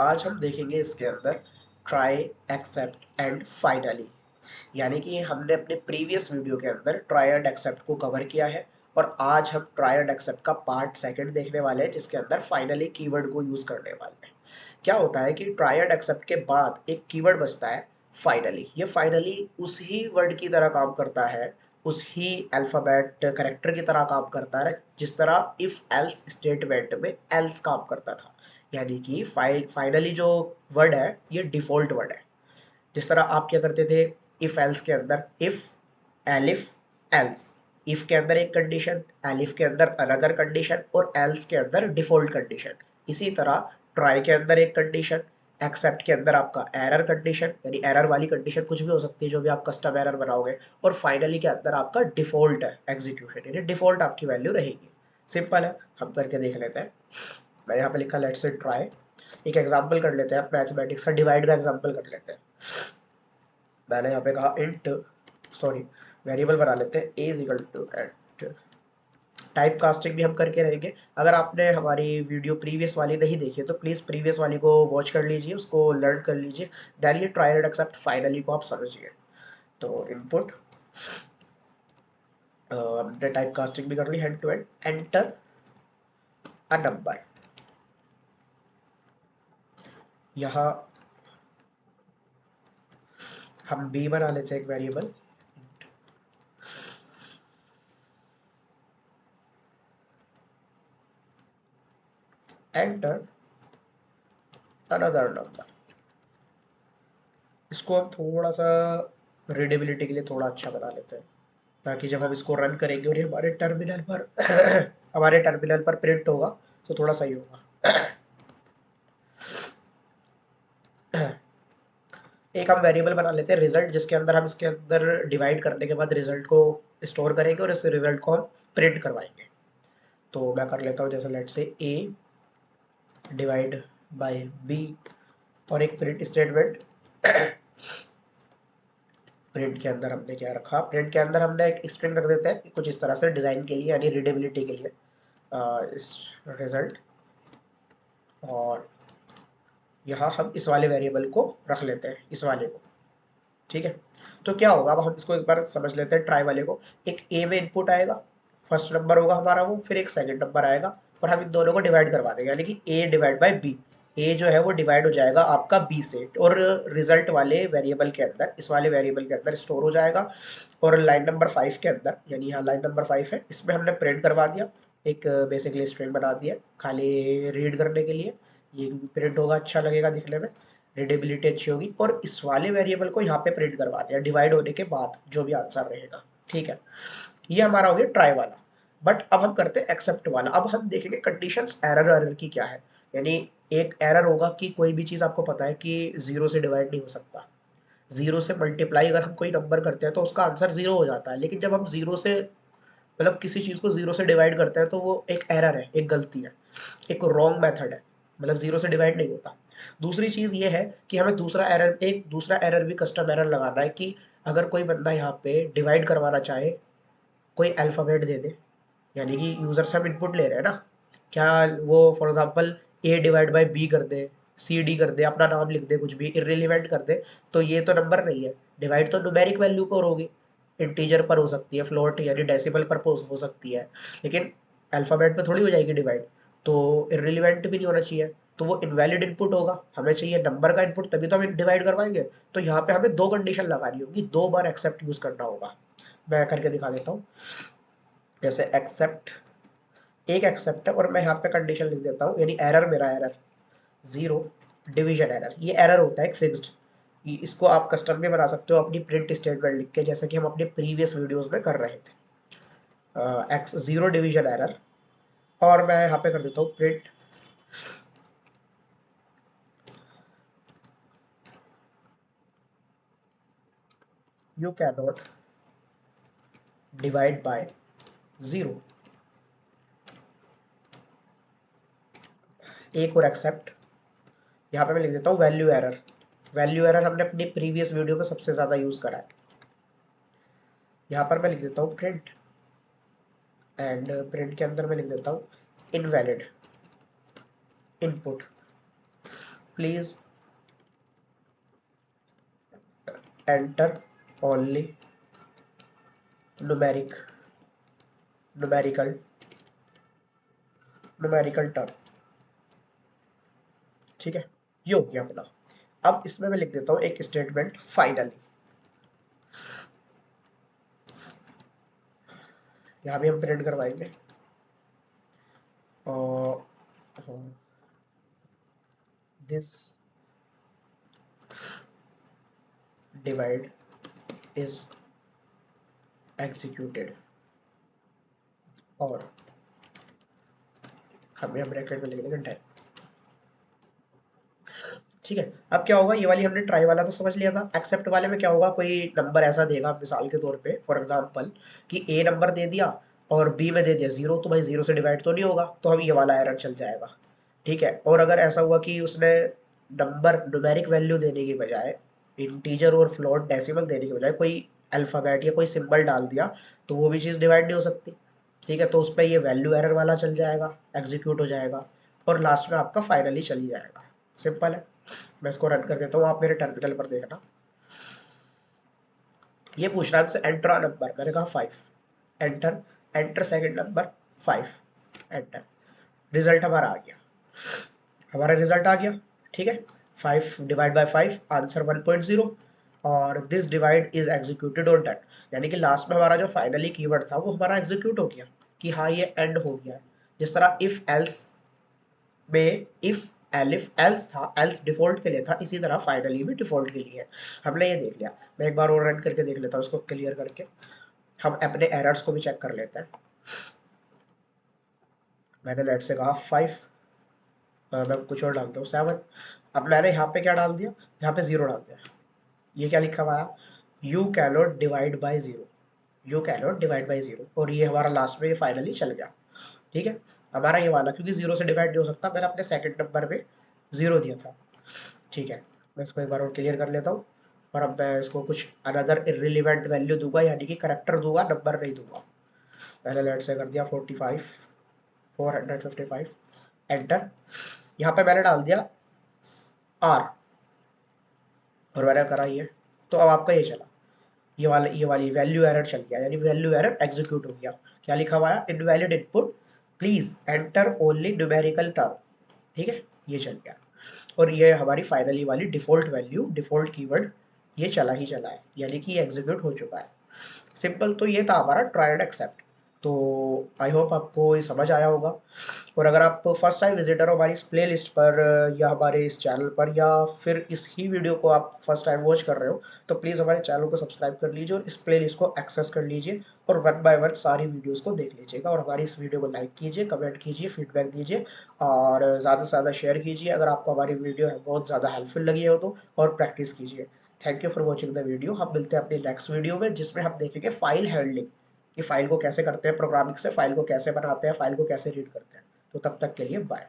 आज हम देखेंगे इसके अंदर ट्राई, एक्सेप्ट एंड फाइनली। यानी कि हमने अपने प्रीवियस वीडियो के अंदर ट्राई एंड एक्सेप्ट को कवर किया है और आज हम ट्राई एंड एक्सेप्ट का पार्ट सेकंड देखने वाले हैं जिसके अंदर फाइनली कीवर्ड को यूज करने वाले हैं। क्या होता है कि ट्राई एंड एक्सेप्ट के बाद एक कीवर्ड बचता है फाइनली। ये फाइनली उसी वर्ड की तरह काम करता है, उस ही अल्फाबेट करेक्टर की तरह काम करता है जिस तरह इफ एल्स स्टेटमेंट में एल्स काम करता था। यानी कि फाइनली जो वर्ड है ये डिफॉल्ट वर्ड है। जिस तरह आप क्या करते थे, इफ एल्स के अंदर इफ, एलिफ, एल्स। इफ के अंदर एक कंडीशन, एलिफ के अंदर अनदर कंडीशन और एल्स के अंदर डिफॉल्ट कंडीशन। इसी तरह ट्राई के अंदर एक कंडीशन, एक्सेप्ट के अंदर आपका एरर कंडीशन, यानी एरर वाली कंडीशन कुछ भी हो सकती है जो भी आप कस्टम एरर बनाओगे, और फाइनली के अंदर आपका डिफॉल्ट है एग्जीक्यूशन, यानी डिफॉल्ट आपकी वैल्यू रहेगी। सिंपल है, हम करके देख लेते हैं। मैं यहाँ पे लिखा लेट्स से ट्राई। एक एग्जांपल कर लेते हैं, मैथमेटिक्स का डिवाइड का एग्जांपल कर लेते हैं। मैंने यहाँ पे कहा इंट, सॉरी, वेरिएबल बना लेते हैं a is equal to eight. Type casting भी हम करके रहेंगे। अगर आपने हमारी वीडियो प्रीवियस वाली नहीं देखी है तो प्लीज़ प्रीवियस वाली को वॉच कर लीजिए, उसको लर्न कर लीजिए, देन ये ट्राई एंड एक्सेप्ट फाइनली को आप समझिए। तो इनपुट, हमने टाइप कास्टिंग भी कर ली, hand to hand, enter a number. यहाँ हम बी बना लेते हैं एक वेरिएबल, एंटर अनदर नंबर। इसको हम थोड़ा सा रीडेबिलिटी के लिए थोड़ा अच्छा बना लेते हैं ताकि जब हम इसको रन करेंगे और ये हमारे टर्मिनल पर हमारे टर्मिनल पर प्रिंट होगा तो थोड़ा सही होगा। एक हम वेरिएबल बना लेते हैं रिजल्ट, जिसके अंदर हम इसके अंदर डिवाइड करने के बाद रिजल्ट को स्टोर करेंगे और इस रिजल्ट को हम प्रिंट करवाएंगे। तो मैं कर लेता हूँ, जैसे लेट से ए डिवाइड बाय बी और एक प्रिंट स्टेटमेंट। प्रिंट के अंदर हमने क्या रखा, प्रिंट के अंदर हमने एक स्ट्रिंग रख देते हैं कुछ इस तरह से डिज़ाइन के लिए, यानी रीडेबिलिटी के लिए, इस रिजल्ट। और यहाँ हम इस वाले वेरिएबल को रख लेते हैं, इस वाले को। ठीक है, तो क्या होगा, अब हम इसको एक बार समझ लेते हैं। ट्राई वाले को एक ए में इनपुट आएगा, फर्स्ट नंबर होगा हमारा वो, फिर एक सेकंड नंबर आएगा और हम इन दोनों को डिवाइड करवा देंगे, यानी कि ए डिवाइड बाय बी। ए जो है वो डिवाइड हो जाएगा आपका बी से और रिजल्ट वाले वेरिएबल के अंदर, इस वाले वेरिएबल के अंदर स्टोर हो जाएगा। और लाइन नंबर 5 के अंदर, यानी यहाँ लाइन नंबर 5 है, इसमें हमने प्रिंट करवा दिया, एक बेसिकली स्ट्रिंग बना दिया खाली रीड करने के लिए। ये प्रिंट होगा, अच्छा लगेगा दिखने में, रीडेबिलिटी अच्छी होगी। और इस वाले वेरिएबल को यहाँ पे प्रिंट करवा दिया डिवाइड होने के बाद जो भी आंसर रहेगा। ठीक है, ये हमारा हो गया ट्राई वाला। बट अब हम करते हैं एक्सेप्ट वाला। अब हम देखेंगे कंडीशंस एरर एरर की क्या है। यानी एक एरर होगा कि कोई भी चीज़ आपको पता है कि जीरो से डिवाइड नहीं हो सकता, जीरो से मल्टीप्लाई अगर हम कोई नंबर करते हैं तो उसका आंसर जीरो हो जाता है, लेकिन जब हम जीरो से मतलब किसी चीज़ को जीरो से डिवाइड करते हैं तो वो एक एरर है, एक गलती है, एक रॉन्ग मेथड है, मतलब जीरो से डिवाइड नहीं होता। दूसरी चीज़ ये है कि हमें दूसरा एरर भी कस्टम एरर लगाना है कि अगर कोई बंदा यहाँ पे डिवाइड करवाना चाहे, कोई अल्फ़ाबेट दे दे, यानी कि यूज़र से हम इनपुट ले रहे हैं ना, क्या वो for example A divide by B कर दे, सी डी कर दे, अपना नाम लिख दे, कुछ भी इर्रेलेवेंट कर दे, तो ये तो नंबर नहीं है। डिवाइड तो न्यूमेरिक वैल्यू पर होगी, इंटीजर पर हो सकती है, फ्लोट यानी डेसिमल पर हो सकती है, लेकिन अल्फ़ाबेट पे थोड़ी हो जाएगी डिवाइड। तो इर्रेलेवेंट भी नहीं होना चाहिए, तो वो इनवैलिड इनपुट होगा। हमें चाहिए नंबर का इनपुट, तभी तो हम डिवाइड करवाएंगे। तो यहाँ पे हमें दो कंडीशन लगानी होगी, दो बार एक्सेप्ट यूज़ करना होगा। मैं करके दिखा देता हूँ, जैसे एक्सेप्ट, एक एक्सेप्ट है और मैं यहाँ पे कंडीशन लिख देता हूँ, यानी एरर, मेरा एरर जीरो डिवीजन एरर, ये एरर होता है एक फिक्स्ड। इसको आप कस्टम में बना सकते हो अपनी प्रिंट स्टेटमेंट लिख के, जैसे कि हम अपने प्रीवियस वीडियोस में कर रहे थे। एक्स जीरो डिवीजन एरर, और मैं यहाँ पे कर देता हूँ print you can not divide by zero. एक और एक्सेप्ट, यहाँ पे मैं लिख देता हूँ वैल्यू एरर। वैल्यू एरर हमने अपनी प्रीवियस वीडियो में सबसे ज़्यादा यूज़ करा है। यहाँ पर मैं लिख देता हूँ प्रिंट, एंड प्रिंट के अंदर मैं लिख देता हूँ invalid input. Please enter only numerical term. ठीक है, ये हो गया अपना। अब इसमें मैं लिख देता हूं एक स्टेटमेंट फाइनली। यहां भी हम प्रिंट करवाएंगे और दिस डिवाइड इज एग्जीक्यूटेड, और हमें हम ब्रैकेट में लिख देंगे 10। ठीक है, अब क्या होगा, ये वाली हमने ट्राई वाला तो समझ लिया था। एक्सेप्ट वाले में क्या होगा, कोई नंबर ऐसा देगा मिसाल के तौर पे, फॉर एग्जांपल कि ए नंबर दे दिया और बी में दे दिया 0, तो भाई 0 से डिवाइड तो नहीं होगा, तो हम ये वाला एरर चल जाएगा। ठीक है, और अगर ऐसा हुआ कि उसने नंबर न्यूमेरिक वैल्यू देने की बजाय इंटीजर और फ्लोट डेसिमल देने की बजाय कोई अल्फ़ाबेट या कोई सिंबल डाल दिया, तो वो भी चीज़ डिवाइड नहीं हो सकती। ठीक है, तो उस पर ये वैल्यू एरर वाला चल जाएगा, एग्जीक्यूट हो जाएगा, और लास्ट में आपका फाइनली चली जाएगा। सिंपल है। मैं इसको रन कर देता हूँ, आप मेरे टर्मिनल पर देखना। ये पूछ रहा है हमसे एंटर अ नंबर, मैंने कहा 5, enter, enter second number 5, enter, result हमारा आ गया, हमारा रिजल्ट आ गया। ठीक है, 5 डिवाइड बाय 5 आंसर 1.0, और दिस डिवाइड इज एग्जीक्यूटेड और डन। यानी कि लास्ट में हमारा जो फाइनली कीवर्ड था वो हमारा एग्जीक्यूट हो गया कि हाँ ये एंड हो गया है। जिस तरह इफ एल्स में इफ एलिफ एल्स था, एल्स डिफॉल्ट के लिए था, इसी तरह फाइनली भी डिफॉल्ट के लिए है। हमने ये देख लिया। मैं एक बार और रन करके देख लेता हूँ इसको क्लियर करके, हम अपने एरर्स को भी चेक कर लेते हैं। मैंने लेट से कहा 5, मैं कुछ और डालता हूँ 7। अब मैंने यहाँ पे क्या डाल दिया, यहाँ पे 0 डाल दिया। ये क्या लिखा हुआ है, you cannot divide by 0, you cannot divide by 0, और ये हमारा लास्ट में ये फाइनली चल गया। ठीक है, हमारा ये वाला क्योंकि 0 से डिवाइड नहीं हो सकता, मैंने अपने सेकंड नंबर पे 0 दिया था। ठीक है, मैं इसको एक बार और क्लियर कर लेता हूँ, और अब मैं इसको कुछ अनदर इररिलेवेंट वैल्यू दूंगा, यानी कि करेक्टर दूंगा, नंबर नहीं दूंगा। पहले लेट से कर दिया 45, 455, एंटर। यहाँ पे मैंने डाल दिया आर, और मैंने करा ये, तो अब आपका ये चला, ये वाली वैल्यू एरर चल गया, यानी वैल्यू एरर एग्जीक्यूट हो गया। क्या लिखा हुआ है, invalid input, please enter only numerical term. ठीक है, ये चल गया, और ये हमारी फाइनली वाली डिफॉल्ट वैल्यू, डिफॉल्ट कीवर्ड ये चला ही चला है, यानी कि एग्जीक्यूट हो चुका है। सिंपल, तो ये था हमारा ट्राई एंड एक्सेप्ट। तो आई होप आपको ये समझ आया होगा, और अगर आप फर्स्ट टाइम विजिटर हो हमारी इस प्ले लिस्ट पर, या हमारे इस चैनल पर, या फिर इस ही वीडियो को आप फर्स्ट टाइम वॉच कर रहे हो, तो प्लीज़ हमारे चैनल को सब्सक्राइब कर लीजिए और इस प्ले लिस्ट को एक्सेस कर लीजिए, और वन बाय वन सारी वीडियोस को देख लीजिएगा, और हमारी इस वीडियो को लाइक कीजिए, कमेंट कीजिए, फीडबैक दीजिए, और ज़्यादा से ज़्यादा शेयर कीजिए अगर आपको हमारी वीडियो है बहुत ज़्यादा हेल्पफुल लगी हो तो, और प्रैक्टिस कीजिए। Thank you for watching the video. हम मिलते हैं अपनी नेक्स्ट वीडियो में, जिसमें हम देखेंगे फाइल हैंडलिंग, कि फाइल को कैसे करते हैं प्रोग्रामिंग से, फाइल को कैसे बनाते हैं, फाइल को कैसे रीड करते हैं। तो तब तक के लिए बाय।